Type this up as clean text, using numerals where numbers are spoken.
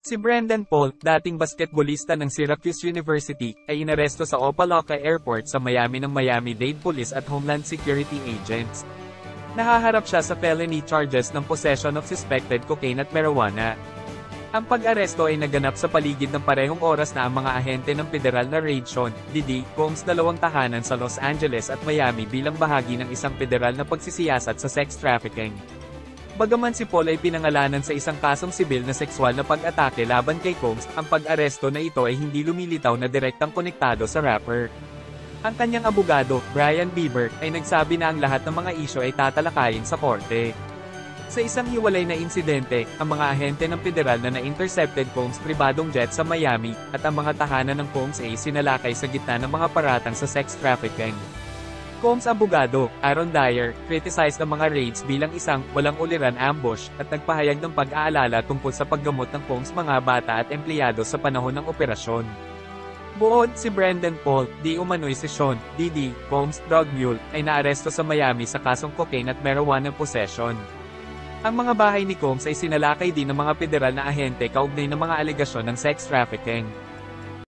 Si Brendan Paul, dating basketballista ng Syracuse University, ay inaresto sa Opa-locka Airport sa Miami ng Miami-Dade Police at Homeland Security agents. Nahaharap siya sa felony charges ng possession of suspected cocaine at marijuana. Ang pag-aresto ay naganap sa paligid ng parehong oras na ang mga ahente ng federal na Raid Sean Diddy Combs dalawang tahanan sa Los Angeles at Miami bilang bahagi ng isang federal na pagsisiyasat sa sex trafficking. Bagaman si Paul ay pinangalanan sa isang kasong sibil na sexual na pag-atake laban kay Combs, ang pag-aresto na ito ay hindi lumilitaw na direktang konektado sa rapper. Ang kanyang abogado, Brian Bieber, ay nagsabi na ang lahat ng mga isyu ay tatalakayin sa korte. Sa isang hiwalay na insidente, ang mga ahente ng federal na na-intercepted Combs pribadong jet sa Miami, at ang mga tahanan ng Combs ay sinalakay sa gitna ng mga paratang sa sex trafficking. Combs' abogado, Aaron Dyer, criticized ang mga raids bilang isang walang uliran ambush at nagpahayag ng pag-aalala tungkol sa paggamot ng Combs' mga bata at empleyado sa panahon ng operasyon. Buod si Brendan Paul, di umano'y si Sean Diddy Combs drug mule, ay naaresto sa Miami sa kasong cocaine at marijuana possession. Ang mga bahay ni Combs ay sinalakay din ng mga federal na ahente kaugnay ng mga alegasyon ng sex trafficking.